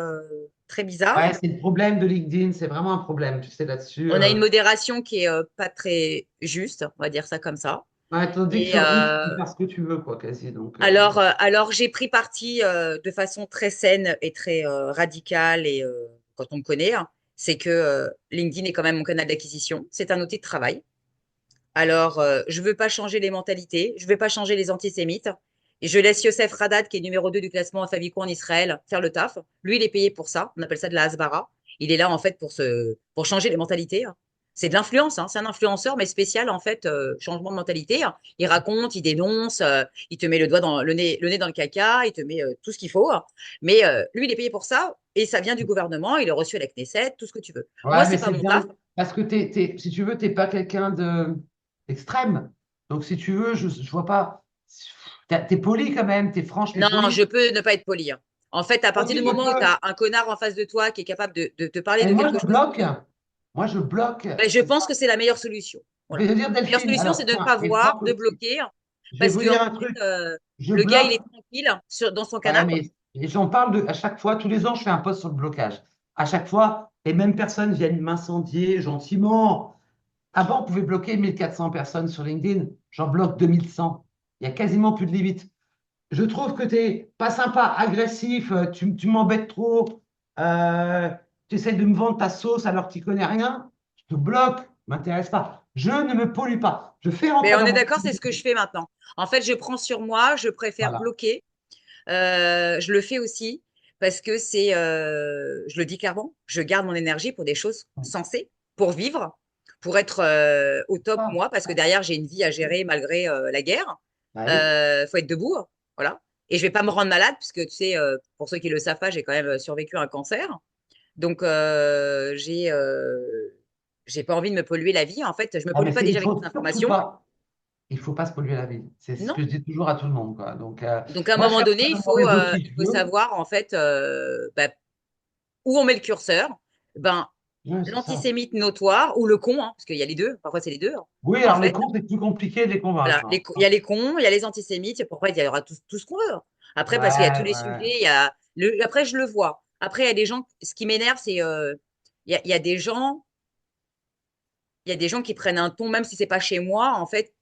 Ouais, bizarre. c'est le problème de LinkedIn, c'est vraiment un problème, tu sais, là-dessus. On a une modération qui est pas très juste, on va dire ça comme ça. Ouais, tandis que Et sur X, tu peux faire ce que tu veux, quoi, quasi. Donc, alors j'ai pris parti de façon très saine et très radicale et quand on me connaît, hein, c'est que LinkedIn est quand même mon canal d'acquisition. C'est un outil de travail. Alors, je veux pas changer les mentalités, je veux pas changer les antisémites. Et je laisse Youssef Radat, qui est numéro 2 du classement Fabico en Israël, faire le taf. Lui, il est payé pour ça. On appelle ça de la hasbara. Il est là, en fait, pour changer les mentalités, hein. C'est de l'influence, hein. C'est un influenceur, mais spécial, en fait, changement de mentalité, hein. Il raconte, il dénonce, il te met le nez dans le caca, il te met tout ce qu'il faut, hein. Mais lui, il est payé pour ça. et ça vient du gouvernement, il est reçu à la Knesset, tout ce que tu veux. Moi, Ouais, mais c'est pas c'est mon taf. bien parce que si tu veux, t'es pas quelqu'un d'extrême. Donc, si tu veux, je vois pas. T'es poli quand même, t'es franche, t'es Non, poli. je peux ne pas être poli, hein. En fait, à partir Poli, du je moment où tu peux. as un connard en face de toi qui est capable de te parler Et de moi, quelque je chose, bloque. Moi, je bloque. ben, je C'est pense ça. que c'est la meilleure solution. Je vais Voilà. te dire, La meilleure Delphine, solution, c'est alors, de ne tiens, pas et voir, prends de le truc. bloquer, Je vais parce vous que en dire un fait, truc. Je le gars, il bloque. est tranquille dans son Ouais, canapé. mais j'en parle à chaque fois. Tous les ans, je fais un post sur le blocage. À chaque fois, les mêmes personnes viennent m'incendier gentiment. Avant, on pouvait bloquer 1400 personnes sur LinkedIn. J'en bloque 2100. Il y a quasiment plus de limite. Je trouve que tu n'es pas sympa, agressif, tu m'embêtes trop, euh, tu essaies de me vendre ta sauce alors que tu connais rien. Je te bloque, m'intéresse pas. Je ne me pollue pas. Je fais Mais rentrer on dans est mon d'accord, c'est ce que activité. je fais maintenant. En fait, je prends sur moi, je préfère Voilà. bloquer. Je le fais aussi parce que je le dis clairement, je garde mon énergie pour des choses sensées, pour vivre, pour être au top Ah, moi, parce que derrière, j'ai une vie à gérer malgré la guerre. oui. Faut être debout, hein, voilà. Et je vais pas me rendre malade, puisque tu sais, pour ceux qui le savent pas, j'ai quand même survécu à un cancer. Donc, j'ai pas envie de me polluer la vie. En fait, je me Ah, mais pollue pas il déjà avec faut des surtout informations. pas. Il faut pas se polluer la vie. C'est ce Non. que je dis toujours à tout le monde, quoi. Donc, Donc, à un moi, je moment fais donné, rentrer dans mon réseau qui il je faut veux. savoir, en fait, bah, où on met le curseur. Ben, Ouais, c'est ça. l'antisémite notoire ou le con, hein, parce qu'il y a les deux, parfois c'est les deux, hein. Oui, En alors les fait, cons, c'est plus compliqué de les voilà, convaincre, hein. il y a les cons, il y a les antisémites, pourquoi il y aura tout ce qu'on veut, hein. Après, parce qu'il y a tous Ouais, les ouais. sujets, après, je le vois. Après, il y a des gens, ce qui m'énerve, c'est il y a des gens, il y a des gens qui prennent un ton, même si c'est pas chez moi, en fait,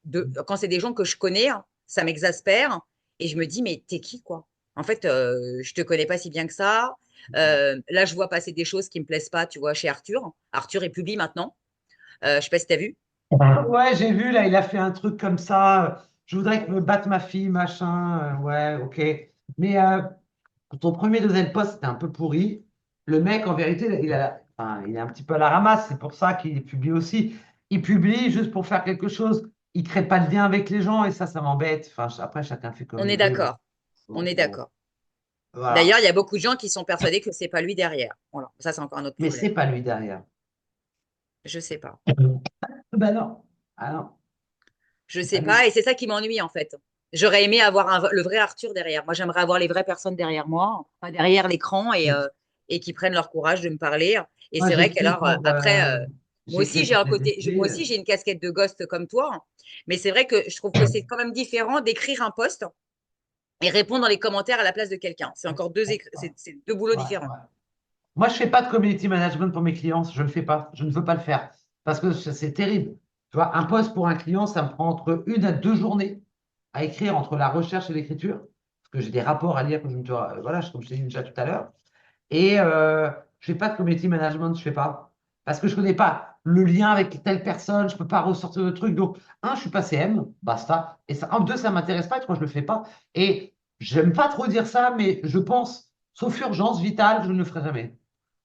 quand c'est des gens que je connais, hein, ça m'exaspère et je me dis, mais t'es qui, quoi? En fait, je te connais pas si bien que ça. Là, je vois passer des choses qui me plaisent pas, tu vois, chez Arthur. Arthur est public maintenant. Je sais pas si tu as vu. Ouais, j'ai vu, là, il a fait un truc comme ça. Je voudrais que me batte ma fille, machin. Ouais, ok. Mais ton premier, deuxième poste, c'était un peu pourri. Le mec, en vérité, enfin, il est un petit peu à la ramasse. C'est pour ça qu'il publie aussi. Il publie juste pour faire quelque chose. Il crée pas de lien avec les gens et ça m'embête. Enfin, après, chacun fait comme On il est veut. d'accord. On est Bon, d'accord. D'ailleurs, voilà. il y a beaucoup de gens qui sont persuadés que c'est pas lui derrière. Voilà. Ça, c'est encore un autre Mais problème. c'est pas lui derrière. Je sais pas. Ben non. Ah non, Je c'est sais pas lui. pas. Et c'est ça qui m'ennuie, en fait. J'aurais aimé avoir le vrai Arthur derrière. Moi, j'aimerais avoir les vraies personnes derrière moi, pas derrière l'écran et qui prennent leur courage de me parler. Et Moi, c'est vrai qu'alors, moi aussi, j'écris pour des moi essais. aussi, j'ai une casquette de ghost comme toi, hein. Mais c'est vrai que je trouve que c'est quand même différent d'écrire un post et répondre dans les commentaires à la place de quelqu'un. C'est encore c'est deux boulots Ouais, différents. ouais. Moi, je fais pas de community management pour mes clients. Je ne le fais pas. Je ne veux pas le faire. Parce que c'est terrible. Tu vois, un poste pour un client, ça me prend entre 1 à 2 journées à écrire entre la recherche et l'écriture. Parce que j'ai des rapports à lire, voilà, comme je t'ai dit déjà tout à l'heure. Et je fais pas de community management, je fais pas. Parce que je connais pas le lien avec telle personne, je peux pas ressortir de trucs. Donc, je suis pas CM, basta. Et ça, deux, ça m'intéresse pas, et trois, je le fais pas. Et j'aime pas trop dire ça, mais je pense, sauf urgence vitale, je ne le ferai jamais.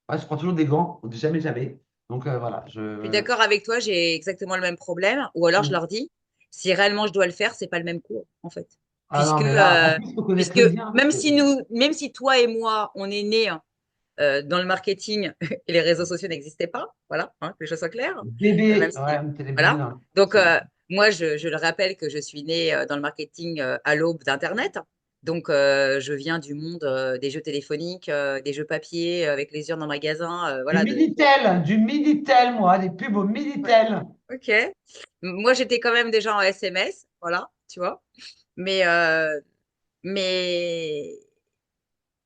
Ouais, je prends toujours des gants, jamais, jamais. Donc voilà, Je suis d'accord avec toi, j'ai exactement le même problème. Ou alors je Mm. leur dis, si réellement je dois le faire, c'est pas le même cours, en fait. Ah non, mais là, en plus, je te connais Puisque très bien. même si même si toi et moi, on est nés dans le marketing et les réseaux sociaux n'existaient pas, voilà, hein, que les choses soient claires. Même Bébé, si, ouais, t'es les bébés voilà. dans Donc, le. moi, je le rappelle que je suis née dans le marketing à l'aube d'Internet. Donc, je viens du monde des jeux téléphoniques, des jeux papier avec les urnes en magasin, voilà, Du Minitel, moi, des pubs au Ouais. Minitel. Ok. Moi, j'étais quand même déjà en SMS, voilà, tu vois. Mais, euh, mais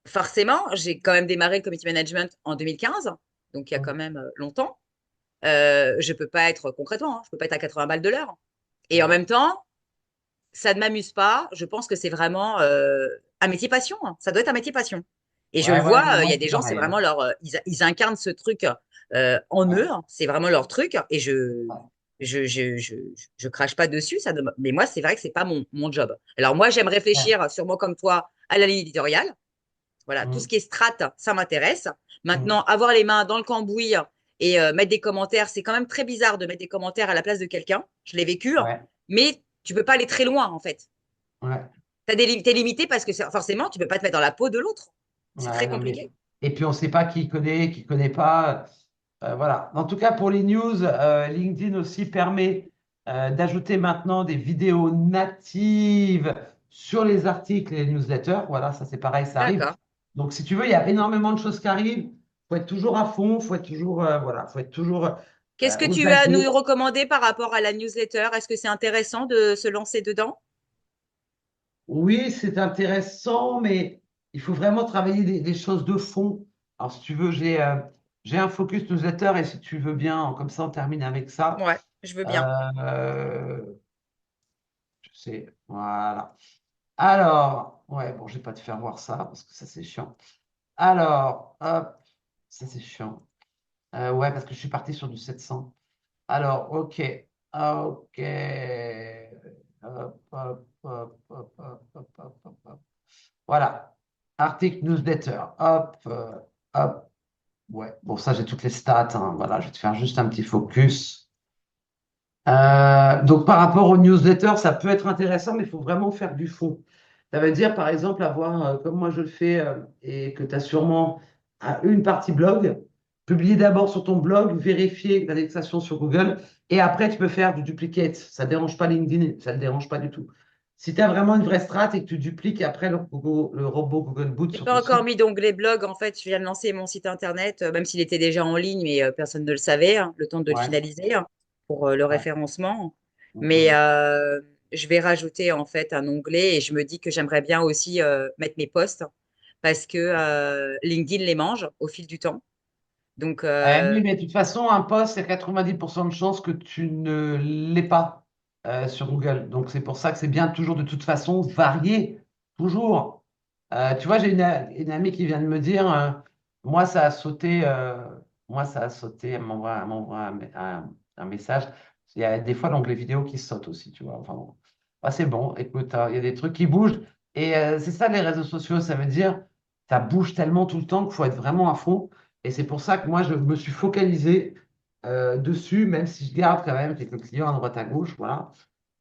forcément, j'ai quand même démarré le community management en 2015, donc il y a quand même longtemps. Je peux pas être concrètement, hein, je peux pas être à 80 balles de l'heure. Et en Ouais, même temps, ça ne m'amuse pas. Je pense que c'est vraiment un métier passion, hein. Ça doit être un métier passion. Et je le ouais, ouais, mais vois, il y moi, a c'est des gens, c'est pareil, hein. vraiment ils incarnent ce truc en eux, Ouais, hein. C'est vraiment leur truc. Et ouais, je crache pas dessus, mais moi, c'est vrai que c'est pas mon job. Alors moi, j'aime ouais. réfléchir, sûrement comme toi, à la ligne éditoriale. Voilà, tout ce Mm, qui est strat, ça m'intéresse. Maintenant, mm. avoir les mains dans le cambouis et mettre des commentaires, c'est quand même très bizarre de mettre des commentaires à la place de quelqu'un. Je l'ai vécu, hein. Ouais, Mais tu peux pas aller très loin, en fait. ouais, T'es limité parce que forcément, tu peux pas te mettre dans la peau de l'autre. C'est très ouais, non, mais compliqué. Et puis, on ne sait pas qui connaît pas. Voilà. En tout cas, pour les news, LinkedIn aussi permet d'ajouter maintenant des vidéos natives sur les articles et les newsletters. Voilà, ça c'est pareil, ça arrive. D'accord. Donc, si tu veux, il y a énormément de choses qui arrivent. Il faut être toujours à fond, il faut être toujours, voilà, faut être toujours Qu'est-ce que aux tu vas nous aguets. recommander par rapport à la newsletter? Est-ce que c'est intéressant de se lancer dedans? Oui, c'est intéressant, mais il faut vraiment travailler des choses de fond. Alors, si tu veux, j'ai un focus newsletter et si tu veux bien, comme ça, on termine avec ça. Ouais, je veux bien. Euh, je sais, voilà. Alors, ouais, bon, je vais pas te faire voir ça parce que ça, c'est chiant. Alors, hop, ça, c'est chiant. Ouais, parce que je suis parti sur du 700. Alors, ok, ok. Hop, hop, hop, hop, hop, hop, hop, hop, hop. Voilà. Article newsletter. Hop, hop. Ouais. Bon, ça, j'ai toutes les stats, hein. Voilà, je vais te faire juste un petit focus. Donc, par rapport aux newsletters, ça peut être intéressant, mais il faut vraiment faire du fond. Ça veut dire, par exemple, avoir, comme moi je le fais, et que tu as sûrement une partie blog, publier d'abord sur ton blog, vérifier l'indexation sur Google, et après, tu peux faire du duplicate. Ça ne dérange pas LinkedIn, ça ne le dérange pas du tout. Si tu as vraiment une vraie strat et que tu dupliques après le robot Google Boot J'ai sur pas ton encore site, mis d'onglet blog. En fait, je viens de lancer mon site internet, même s'il était déjà en ligne, mais personne ne le savait, hein, le temps de le ouais, finaliser pour le ouais. référencement. Mais Mhm. je vais rajouter en fait un onglet et je me dis que j'aimerais bien aussi mettre mes posts parce que LinkedIn les mange au fil du temps. Donc, Oui, mais de toute façon, un post, c'est 90% de chances que tu ne l'aies pas sur Google. Donc, c'est pour ça que c'est bien toujours, de toute façon, varier. Toujours. Tu vois, j'ai une amie qui vient de me dire, moi, ça a sauté, elle m'envoie un message. Il y a des fois l'onglet vidéo qui saute aussi, tu vois. Enfin, bon. Ah, c'est bon, écoute, il y a des trucs qui bougent. Et c'est ça, les réseaux sociaux, ça veut dire, ça bouge tellement tout le temps qu'il faut être vraiment à fond. Et c'est pour ça que moi, je me suis focalisé dessus, même si je garde quand même quelques clients à droite à gauche. Voilà.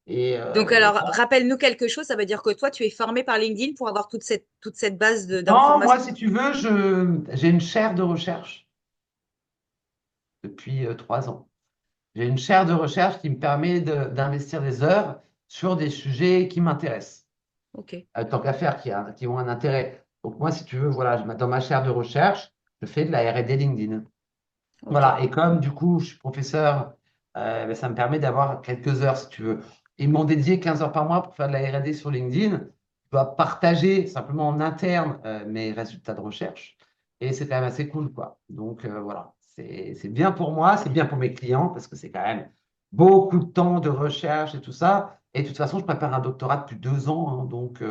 Et donc alors, rappelle-nous quelque chose. Ça veut dire que toi, tu es formé par LinkedIn pour avoir toute cette base non, moi, d'informations. si tu veux, j'ai une chaire de recherche depuis 3 ans. J'ai une chaire de recherche qui me permet d'investir des heures sur des sujets qui m'intéressent, Ok, tant qu'à faire, qui ont un intérêt. Donc moi, si tu veux, voilà, dans ma chaire de recherche, je fais de la R&D LinkedIn. ok. Voilà, et comme du coup, je suis professeur, ben, ça me permet d'avoir quelques heures, si tu veux. Ils m'ont dédié 15 heures par mois pour faire de la R&D sur LinkedIn. Je dois partager simplement en interne mes résultats de recherche. Et c'est quand même assez cool, quoi. Donc voilà, c'est bien pour moi, c'est bien pour mes clients, parce que c'est quand même beaucoup de temps de recherche et tout ça. Et de toute façon, je prépare un doctorat depuis 2 ans, hein, donc,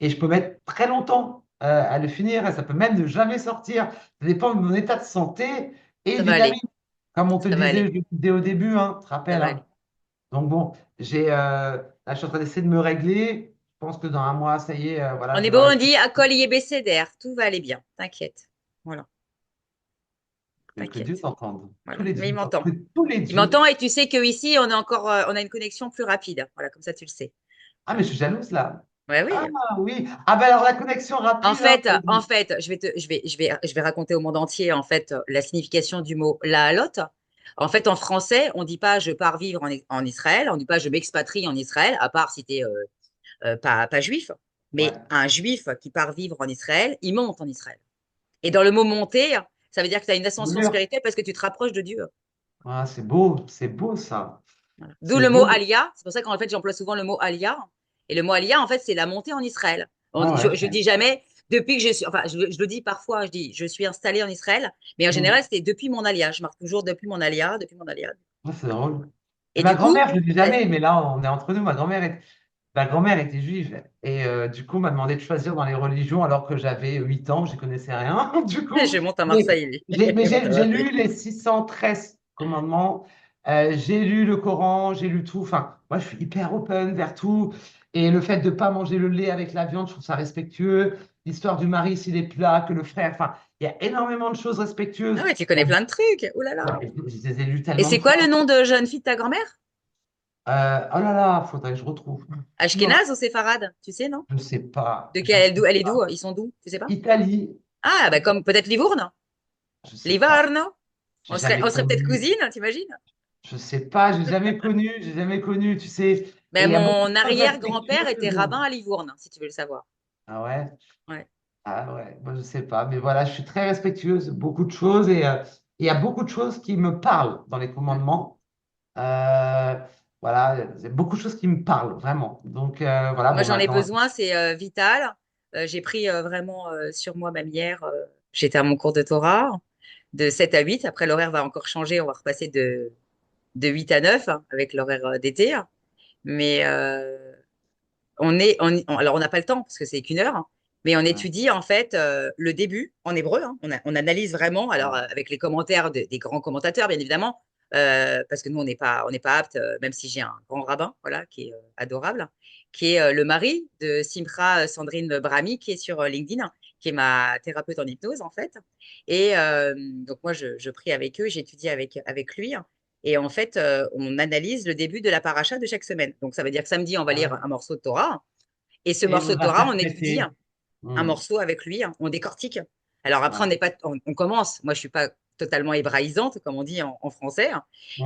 et je peux mettre très longtemps à le finir, et ça peut même ne jamais sortir. Ça dépend de mon état de santé et Ça va d'une amie, aller, comme on te ça va disait aller, au début, hein, tu te ça rappelles, va hein. aller. Donc bon, là, je suis en train d'essayer de me régler. Je pense que dans un mois, ça y est, voilà, On je est vais bon, voir les on dit à collier BCDR, tout va aller bien, t'inquiète. Voilà, que Dieu t'inquiète. t'entende. Tous Voilà. les Mais dieux, il m'entend. tous les Il dieux. m'entend et tu sais qu'ici, on est encore, on a une connexion plus rapide. Voilà, comme ça, tu le sais. Ah, mais je suis jalouse là. Ouais, Ah oui. oui. Ah ben alors la connexion rapide, hein, En fait, je vais raconter au monde entier en fait la signification du mot la halote. En fait, en français, on dit pas je pars vivre en Israël, on dit pas je m'expatrie en Israël, à part si tu es pas juif. Mais ouais. un juif qui part vivre en Israël, il monte en Israël. Et dans le mot monter, ça veut dire que tu as une ascension Mur. spirituelle parce que tu te rapproches de Dieu. Ah, c'est beau ça. Voilà. D'où C'est le mot beau. Aliyah. C'est pour ça qu'en fait, j'emploie souvent le mot Aliyah. Et le mot Aliyah, en fait, c'est la montée en Israël. Ah ouais, Je dis jamais depuis que je suis, enfin, je le dis parfois, je dis je suis installée en Israël, mais en général, hmm. c'était depuis mon Aliyah. Je marque toujours depuis mon Aliyah, depuis mon Aliyah. Ah, c'est drôle. Et Et ma du coup, grand-mère, je ne le dis jamais, mais là, on est entre nous. Ma grand-mère était juive et du coup m'a demandé de choisir dans les religions alors que j'avais 8 ans, je ne connaissais rien. Du coup, je monte à mais Marseille. j'ai lu les 613 commandements, j'ai lu le Coran, j'ai lu tout. Enfin, moi, je suis hyper open vers tout. Et le fait de ne pas manger le lait avec la viande, je trouve ça respectueux. L'histoire du mari, s'il est plat, que le frère. Enfin, il y a énormément de choses Ah respectueuses. ouais, tu connais plein de trucs. Ouh là là. Ouais, je les ai lus Et tellement de c'est quoi le fois. nom de jeune fille de ta grand-mère? Oh là là, faudrait que je retrouve. Non, Ashkenaz ou séfarade? Tu sais, non? je ne sais pas. De Je quelle, sais elle est d'où? pas. Ils sont d'où? Tu sais pas? Italie. Ah, bah comme peut-être Livourne. Je sais pas. Livorno. J'ai On serait jamais peut-être connu. cousines, t'imagines? Je sais pas, j'ai jamais connu, tu sais. Et Mais il y a beaucoup de mon choses arrière-grand-père était respectueuses. rabbin à Livourne, si tu veux le savoir. Ah ouais? Ouais. Ah ouais, moi je sais pas. Mais voilà, je suis très respectueuse de beaucoup de choses et il y a beaucoup de choses qui me parlent dans les Mm. commandements. Euh, voilà, il y a beaucoup de choses qui me parlent, vraiment. Donc voilà, Moi, bon, j'en ai maintenant. besoin, c'est vital. J'ai pris vraiment sur moi même hier. J'étais à mon cours de Torah de 7 à 8. Après, l'horaire va encore changer. On va repasser de 8 à 9 hein, avec l'horaire d'été. Mais alors, on n'a pas le temps parce que c'est qu'une heure. Mais on Ouais, étudie en fait le début en hébreu. Hein. On analyse vraiment, alors ouais, avec les commentaires des grands commentateurs, bien évidemment, parce que nous, on n'est pas apte, même si j'ai un grand rabbin, voilà, qui est adorable, qui est le mari de Simcha Sandrine Brahmi, qui est sur LinkedIn, qui est ma thérapeute en hypnose, en fait. Et donc, moi, je prie avec eux, j'étudie avec lui. Et en fait, on analyse le début de la paracha de chaque semaine. Donc, ça veut dire que samedi, on va ah lire ouais. un morceau de Torah. Et ce Et morceau vous de Torah, on étudie interprétez. un Hmm, morceau avec lui, on décortique. Alors après, ouais. on commence. Moi, je suis pas totalement hébraïsante, comme on dit en français,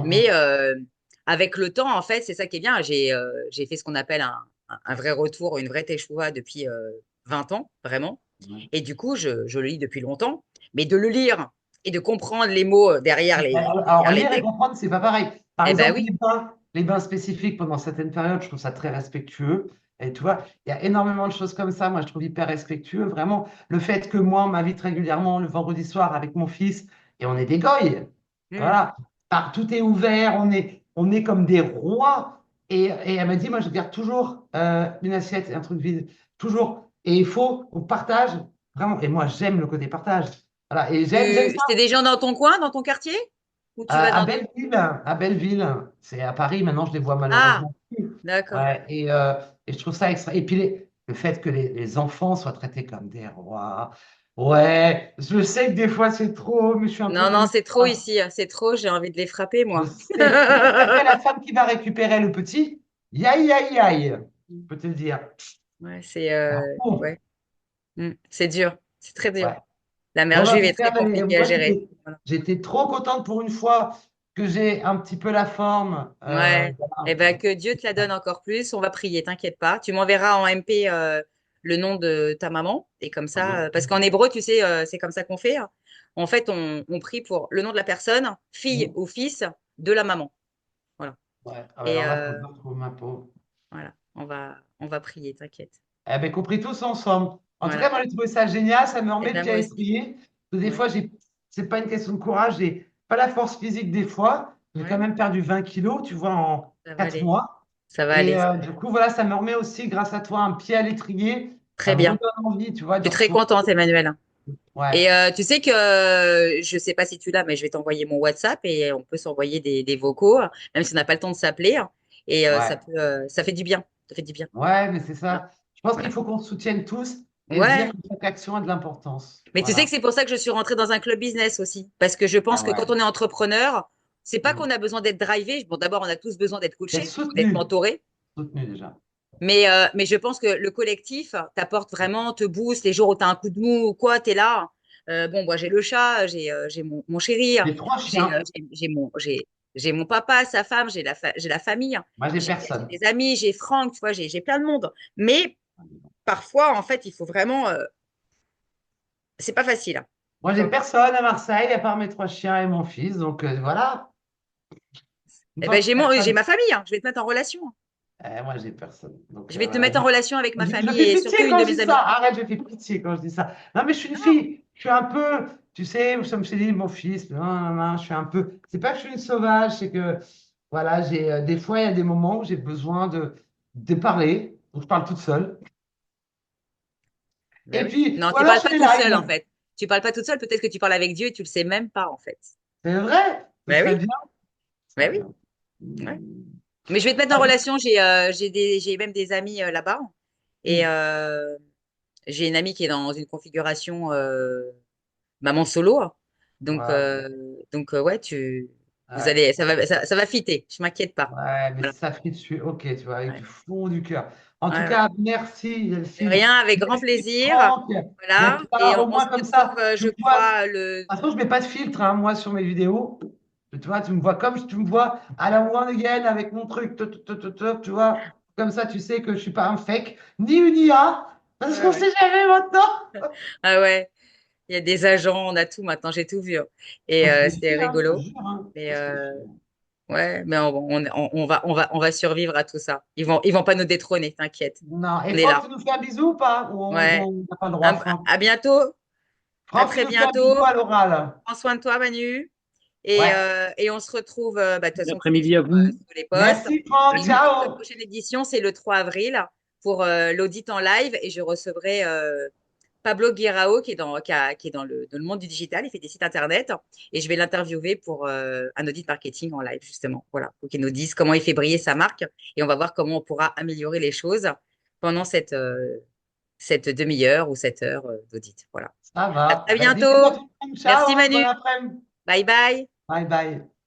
mais Mhm, avec le temps, en fait, c'est ça qui est bien. J'ai fait ce qu'on appelle un vrai retour, une vraie teshuva depuis 20 ans, vraiment. ouais. Et du coup, je le lis depuis longtemps. Mais de le lire et de comprendre les mots Alors, derrière les lire et textes, comprendre, c'est pas pareil. Par eh ben exemple, oui. les bains spécifiques pendant certaines périodes, je trouve ça très respectueux. Et tu vois, il y a énormément de choses comme ça, moi, je trouve hyper respectueux. Vraiment, le fait que moi, on m'invite régulièrement le vendredi soir avec mon fils et on est des goyes. Hmm. Voilà. Ah, tout est ouvert, on est comme des rois. Et elle m'a dit, moi, je garde toujours une assiette et un truc vide. Toujours. Et il faut, on partage. Vraiment. Et moi, j'aime le côté partage. Voilà. Et j'aime ça. C'est des gens dans ton coin, dans ton quartier? Ou tu vas À dans d'autres? Belleville, à Belleville, c'est à Paris, maintenant je les vois Ah, malheureusement plus. d'accord. Ouais, et je trouve ça extra. Et puis le fait que les enfants soient traités comme des rois. Ouais, je sais que des fois c'est trop, mais je suis un peu Non, non, comme c'est trop ça. ici, hein. C'est trop, j'ai envie de les frapper, Je moi. sais. Et puis après, la femme qui va récupérer le petit, yaï, yaï, yaï, je peux te le dire. Ouais, c'est Oh, ouais. C'est dur, c'est très dur. ouais. La Bon, mère bah, en juive tout est très cas, compliquée à moi, gérer. Voilà. j'étais trop contente pour une fois que j'ai un petit peu la forme. Ouais. Eh ben, Voilà. que Dieu te la donne encore plus. On va prier, t'inquiète pas. Tu m'enverras en MP le nom de ta maman. Et comme ça, parce qu'en hébreu, tu sais, c'est comme ça qu'on fait, hein. En fait, on prie pour le nom de la personne, fille Mm. ou fils de la maman. Voilà. Ouais, ah ouais, Et alors là, faut pas trop ma peau. voilà, on va prier, t'inquiète. Eh bien, compris tous ensemble. En tout cas, Voilà. moi, j'ai trouvé ça génial. Ça me Eh remet le ben, pied à moi aussi. l'étrier. Parce que des Ouais. fois, c'est pas une question de courage. J'ai pas la force physique des fois. J'ai quand Ouais. même perdu 20 kilos, tu vois, en Ça va 4 aller. mois. Ça va Et aller, ça va du aller. coup, voilà, ça me remet aussi, grâce à toi, un pied à l'étrier. Ça Très me bien. redonne envie, tu vois, Je de suis très retourner. contente, Emmanuel. Ouais, Et tu sais que je sais pas si tu l'as, mais je vais t'envoyer mon WhatsApp et on peut s'envoyer des vocaux, même si on n'a pas le temps de s'appeler. Et ouais, ça fait du bien. Ça fait du bien. ouais, mais c'est Voilà. ça. Je pense qu'il Voilà. faut qu'on se soutienne tous et se dire Ouais. que chaque action a de l'importance. Mais tu sais que Voilà. c'est pour ça que je suis rentrée dans un club business aussi. Parce que je Ah pense que ouais. quand on est entrepreneur, c'est pas Mm. qu'on a besoin d'être drivé. Bon, d'abord, on a tous besoin d'être D'être coaché, d'être soutenu. mentoré. Soutenu déjà. Mais je pense que le collectif t'apporte vraiment, te booste. Les jours où tu as un coup de mou ou quoi, tu es là. Bon, moi, j'ai le chat, j'ai mon chéri, J'ai 3 j'ai chiens. j'ai mon papa, sa femme, j'ai la famille, Moi, j'ai j'ai personne. des amis, j'ai Franck, tu vois, j'ai plein de monde. Mais parfois, en fait, il faut vraiment. C'est pas facile, hein, Moi, tu j'ai vois. personne à Marseille, à part mes 3 chiens et mon fils. Donc, voilà. Une Eh fois ben, que j'ai personne. ma famille, hein. Je vais te mettre en relation, hein. Moi, j'ai personne. Donc, Je vais te voilà. mettre en relation avec ma Je famille fais et pitié surtout une quand de je dis mes ça. amies. Arrête, je fais pitié quand je dis ça. Non, mais je suis une Non, fille. Je suis un peu, tu sais, comme je t'ai dit, mon fils, non, non, non, je suis un peu. C'est pas que je suis une sauvage, c'est que, voilà, des fois, il y a des moments où j'ai besoin de parler. Donc, je parle toute seule. ben Et oui. puis, Non, ou tu alors, je parles fais pas des tout seul, en lives. fait. Tu parles pas toute seule. Peut-être que tu parles avec Dieu et tu le sais même pas, en fait. C'est vrai, ce Ben serait oui, bien. Ce serait ben oui. bien. Ouais. Hmm. Mais je vais te mettre en relation. J'ai même des amis là-bas. Et Hmm. j'ai une amie qui est dans une configuration maman solo. Ouais. Ouais, vous Ouais. allez, ça va fitter. Je m'inquiète pas. Ouais, mais Voilà. ça fait dessus, ok, tu vois, avec Ouais. du fond du cœur. En tout Ouais, ouais. cas, merci, De Delphine. rien, avec grand Merci, plaisir. Franck, Voilà. d'être Et là. Au on moins, se comme retrouve, ça, tu je me vois. De crois, toute façon, je mets pas de filtre, hein, moi, sur mes vidéos. Tu vois, tu me vois comme tu me vois à la one again avec mon truc, tu vois. Comme ça, tu sais que je suis pas un fake, ni une IA, parce ouais, qu'on ouais. sait jamais maintenant. Ah ouais, il y a des agents, on a tout maintenant, j'ai tout vu, hein. Et On se c'est méfie, hein, je te rigolo. jure, hein. Mais Faut se méfier. ouais, mais on va survivre à tout ça. Ils vont pas nous détrôner, t'inquiète. Non. Et On est Franck, là. tu nous fais un bisou ou pas? Ou Ouais. on n'a pas le droit, Franck? À bientôt. À Franck, tu très nous fais un bisou bientôt. à l'oral. Prends soin de toi, Manu. Ouais. Et on se retrouve, bah, de toute Bon façon, après-midi à vous. sur les posts. Merci, Franck. Et je te dis que la Ciao. prochaine édition, c'est le 3 avril pour l'audit en live. Et je recevrai Pablo Guirao, qui est dans le monde du digital. Il fait des sites internet. Et je vais l'interviewer pour un audit marketing en live, justement. Voilà. Pour qu'il nous dise comment il fait briller sa marque. Et on va voir comment on pourra améliorer les choses pendant cette demi-heure ou cette heure d'audit. Voilà. Ça À va. très Ben, bisous à bientôt. tout le monde. Ciao, Merci hein. Bon Manu. après-midi. Bye bye. Bye bye.